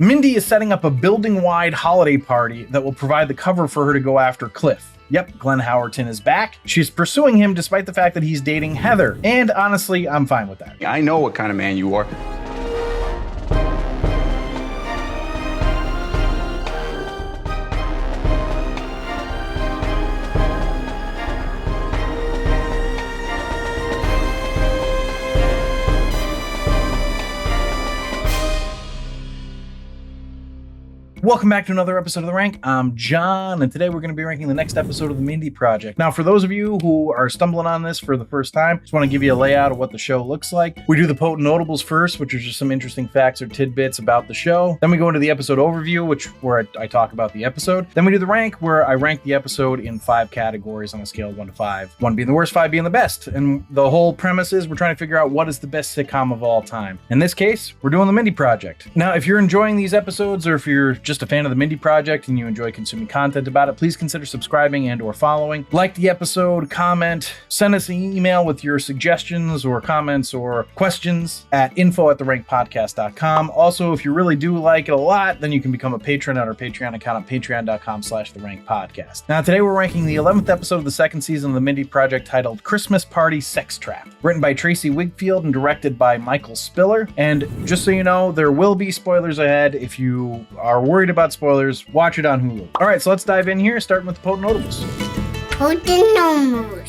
Mindy is setting up a building-wide holiday party that will provide the cover for her to go after Cliff. Yep, Glenn Howerton is back. She's pursuing him despite the fact that he's dating Heather. And honestly, I'm fine with that. I know what kind of man you are. Welcome back to another episode of The Rank. I'm John, and today we're going to be ranking the next episode of The Mindy Project. Now, for those of you who are stumbling on this for the first time, just want to give you a layout of what the show looks like. We do the Potent Notables first, which are just some interesting facts or tidbits about the show. Then we go into the episode overview, where I talk about the episode. Then we do the rank, where I rank the episode in 5 categories on a scale of 1 to 5. 1 being the worst, 5 being the best. And the whole premise is we're trying to figure out what is the best sitcom of all time. In this case, we're doing The Mindy Project. Now, if you're enjoying these episodes, or if you're just a fan of The Mindy Project and you enjoy consuming content about it, please consider subscribing and or following. Like the episode, comment, send us an email with your suggestions or comments or questions at info@therankpodcast.com. Also, if you really do like it a lot, then you can become a patron at our Patreon account at patreon.com/therankpodcast. Now, today we're ranking the 11th episode of the second season of The Mindy Project, titled Christmas Party Sex Trap, written by Tracy Wigfield and directed by Michael Spiller. And just so you know, there will be spoilers ahead. If you are worried about spoilers, watch it on Hulu. All right, so let's dive in here, starting with the Potent Notables. Potent Notables.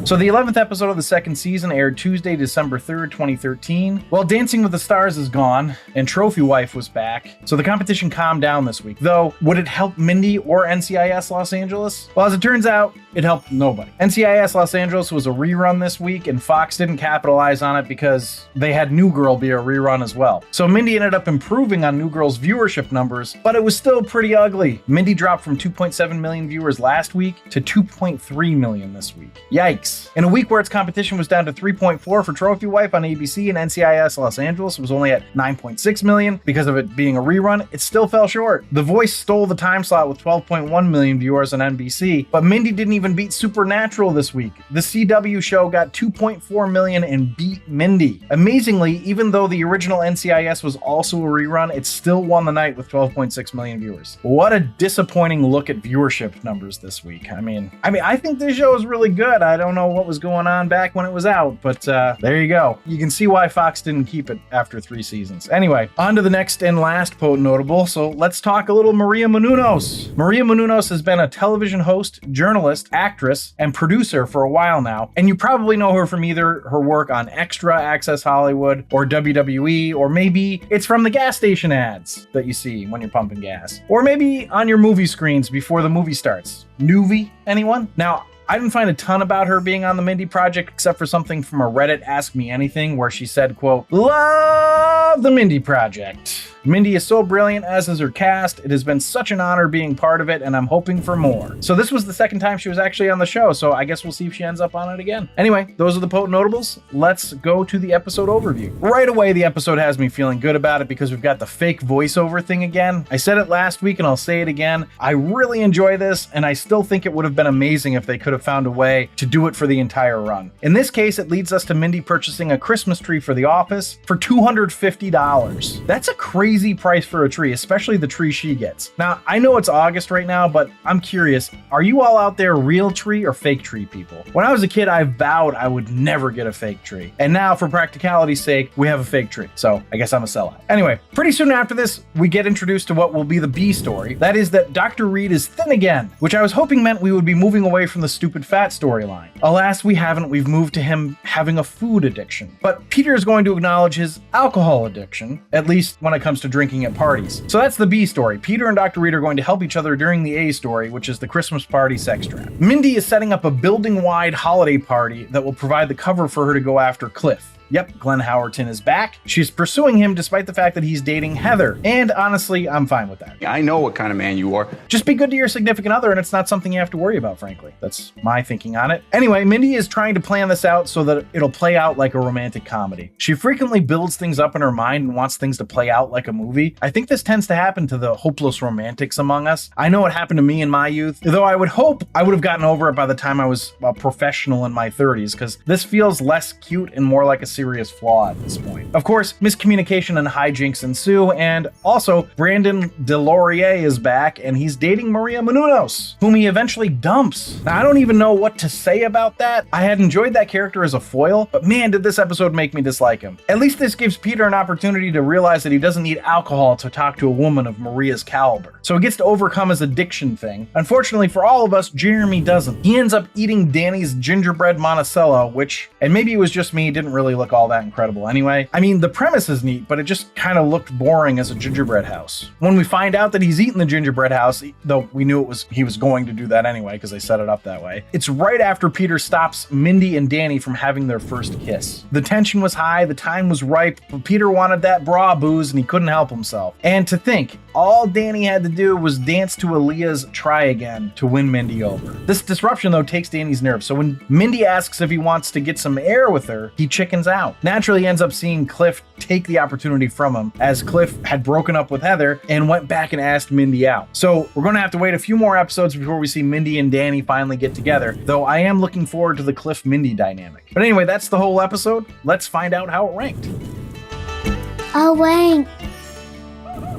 So the 11th episode of the second season aired Tuesday, December 3rd, 2013. Well, Dancing with the Stars is gone, and Trophy Wife was back, so the competition calmed down this week. Though, would it help Mindy or NCIS Los Angeles? Well, as it turns out, it helped nobody. NCIS Los Angeles was a rerun this week, and Fox didn't capitalize on it because they had New Girl be a rerun as well. So Mindy ended up improving on New Girl's viewership numbers, but it was still pretty ugly. Mindy dropped from 2.7 million viewers last week to 2.3 million this week. Yikes. In a week where its competition was down to 3.4 for Trophy Wife on ABC, and NCIS Los Angeles was only at 9.6 million because of it being a rerun, it still fell short. The Voice stole the time slot with 12.1 million viewers on NBC, but Mindy didn't even beat Supernatural this week. The CW show got 2.4 million and beat Mindy. Amazingly, even though the original NCIS was also a rerun, it still won the night with 12.6 million viewers. What a disappointing look at viewership numbers this week. I mean, I think this show is really good. I don't know what was going on back when it was out, but there you go. You can see why Fox didn't keep it after 3 seasons. Anyway, on to the next and last Potent Notable. So let's talk a little Maria Menounos. Maria Menounos has been a television host, journalist, actress, and producer for a while now, and you probably know her from either her work on Extra, Access Hollywood, or WWE, or maybe it's from the gas station ads that you see when you're pumping gas, or maybe on your movie screens before the movie starts. Newbie, anyone? Now, I didn't find a ton about her being on the Mindy Project except for something from a Reddit Ask Me Anything where she said, quote, "Love the Mindy Project. Mindy is so brilliant, as is her cast. It has been such an honor being part of it, and I'm hoping for more." So this was the second time she was actually on the show, so I guess we'll see if she ends up on it again. Anyway, those are the Potent Notables. Let's go to the episode overview. Right away, the episode has me feeling good about it because we've got the fake voiceover thing again. I said it last week, and I'll say it again. I really enjoy this, and I still think it would have been amazing if they could have found a way to do it for the entire run. In this case, it leads us to Mindy purchasing a Christmas tree for the office for $250. That's a crazy price for a tree, especially the tree she gets. Now, I know it's August right now, but I'm curious, are you all out there real tree or fake tree people? When I was a kid, I vowed I would never get a fake tree. And now, for practicality's sake, we have a fake tree. So I guess I'm a sellout. Anyway, pretty soon after this, we get introduced to what will be the B story. That is that Dr. Reed is thin again, which I was hoping meant we would be moving away from the stupid fat storyline. Alas, we haven't. We've moved to him having a food addiction. But Peter is going to acknowledge his alcohol addiction, at least when it comes to drinking at parties. So that's the B story. Peter and Dr. Reed are going to help each other during the A story, which is the Christmas party sex trap. Mindy is setting up a building-wide holiday party that will provide the cover for her to go after Cliff. Yep, Glenn Howerton is back. She's pursuing him despite the fact that he's dating Heather. And honestly, I'm fine with that. I know what kind of man you are. Just be good to your significant other and it's not something you have to worry about, frankly. That's my thinking on it. Anyway, Mindy is trying to plan this out so that it'll play out like a romantic comedy. She frequently builds things up in her mind and wants things to play out like a movie. I think this tends to happen to the hopeless romantics among us. I know it happened to me in my youth, though I would hope I would have gotten over it by the time I was a professional in my 30s, because this feels less cute and more like a serious flaw at this point. Of course, miscommunication and hijinks ensue, and also Brandon Delorier is back and he's dating Maria Menounos, whom he eventually dumps. Now, I don't even know what to say about that. I had enjoyed that character as a foil, but man, did this episode make me dislike him. At least this gives Peter an opportunity to realize that he doesn't need alcohol to talk to a woman of Maria's caliber. So he gets to overcome his addiction thing. Unfortunately for all of us, Jeremy doesn't. He ends up eating Danny's gingerbread Monticello, which, and maybe it was just me, didn't really look all that incredible anyway. I mean, the premise is neat, but it just kind of looked boring as a gingerbread house. When we find out that he's eaten the gingerbread house, though we knew he was going to do that anyway because they set it up that way, it's right after Peter stops Mindy and Danny from having their first kiss. The tension was high, the time was ripe, but Peter wanted that bra booze and he couldn't help himself. And to think, all Danny had to do was dance to Aaliyah's Try Again to win Mindy over. This disruption, though, takes Danny's nerves, so when Mindy asks if he wants to get some air with her, he chickens out. Naturally, he ends up seeing Cliff take the opportunity from him, as Cliff had broken up with Heather and went back and asked Mindy out. So we're going to have to wait a few more episodes before we see Mindy and Danny finally get together, though I am looking forward to the Cliff-Mindy dynamic. But anyway, that's the whole episode. Let's find out how it ranked. Oh, wait.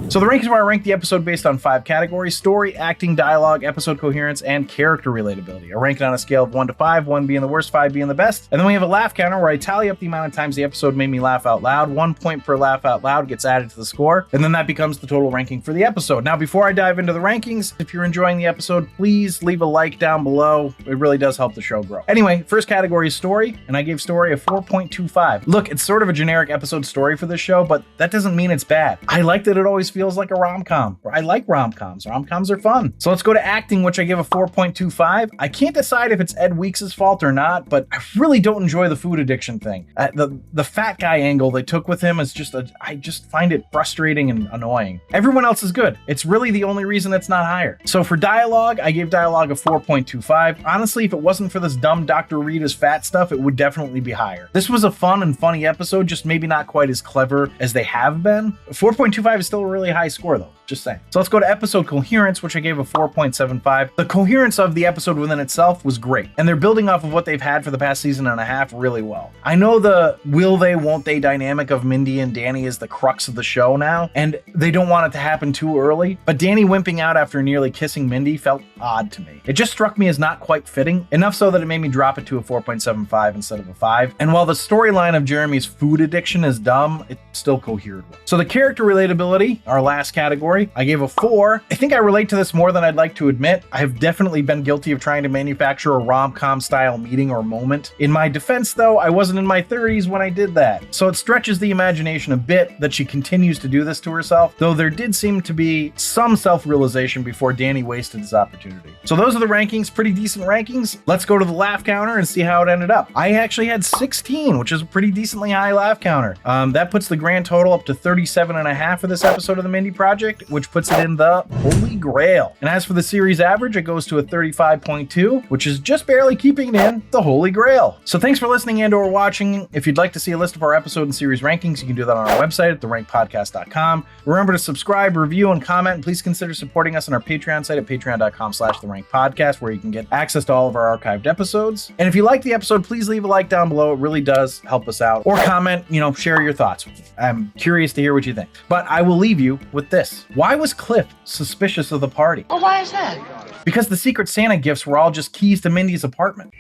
So the rankings where I ranked the episode based on 5 categories: story, acting, dialogue, episode coherence, and character relatability. I rank it on a scale of 1 to 5, 1 being the worst, 5 being the best. And then we have a laugh counter where I tally up the amount of times the episode made me laugh out loud. 1 point per laugh out loud gets added to the score, and then that becomes the total ranking for the episode. Now, before I dive into the rankings, if you're enjoying the episode, please leave a like down below. It really does help the show grow. Anyway, first category is story, and I gave story a 4.25. Look, it's sort of a generic episode story for this show, but that doesn't mean it's bad. I like that it always feels like a rom-com. I like rom-coms. Rom-coms are fun. So let's go to acting, which I give a 4.25. I can't decide if it's Ed Weeks' fault or not, but I really don't enjoy the food addiction thing. The fat guy angle they took with him is I just find it frustrating and annoying. Everyone else is good. It's really the only reason it's not higher. So for dialogue, I gave dialogue a 4.25. Honestly, if it wasn't for this dumb Dr. Rita's fat stuff, it would definitely be higher. This was a fun and funny episode, just maybe not quite as clever as they have been. 4.25 is still a really high score though. Just saying. So let's go to episode coherence, which I gave a 4.75. The coherence of the episode within itself was great, and they're building off of what they've had for the past season and a half really well. I know the will they, won't they dynamic of Mindy and Danny is the crux of the show now, and they don't want it to happen too early, but Danny wimping out after nearly kissing Mindy felt odd to me. It just struck me as not quite fitting, enough so that it made me drop it to a 4.75 instead of a 5. And while the storyline of Jeremy's food addiction is dumb, it still cohered well. So the character relatability, our last category, I gave a 4. I think I relate to this more than I'd like to admit. I have definitely been guilty of trying to manufacture a rom-com style meeting or moment. In my defense, though, I wasn't in my 30s when I did that. So it stretches the imagination a bit that she continues to do this to herself, though there did seem to be some self-realization before Danny wasted his opportunity. So those are the rankings, pretty decent rankings. Let's go to the laugh counter and see how it ended up. I actually had 16, which is a pretty decently high laugh counter. That puts the grand total up to 37.5 for this episode of the Mindy Project, which puts it in the Holy Grail. And as for the series average, it goes to a 35.2, which is just barely keeping it in the Holy Grail. So thanks for listening and or watching. If you'd like to see a list of our episode and series rankings, you can do that on our website at therankpodcast.com. Remember to subscribe, review, and comment, and please consider supporting us on our Patreon site at patreon.com/therankpodcast, where you can get access to all of our archived episodes. And if you like the episode, please leave a like down below. It really does help us out. Or comment, share your thoughts with me. I'm curious to hear what you think. But I will leave you with this. Why was Cliff suspicious of the party? Well, why is that? Because the Secret Santa gifts were all just keys to Mindy's apartment.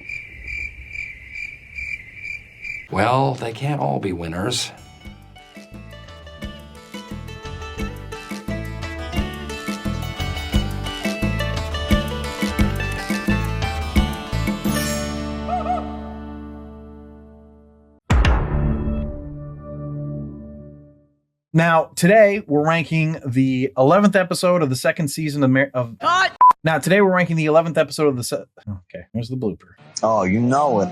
Well, they can't all be winners. Now, today we're ranking the 11th episode of the second season of Now, today we're ranking the 11th episode of the Okay, here's the blooper. Oh, you know it.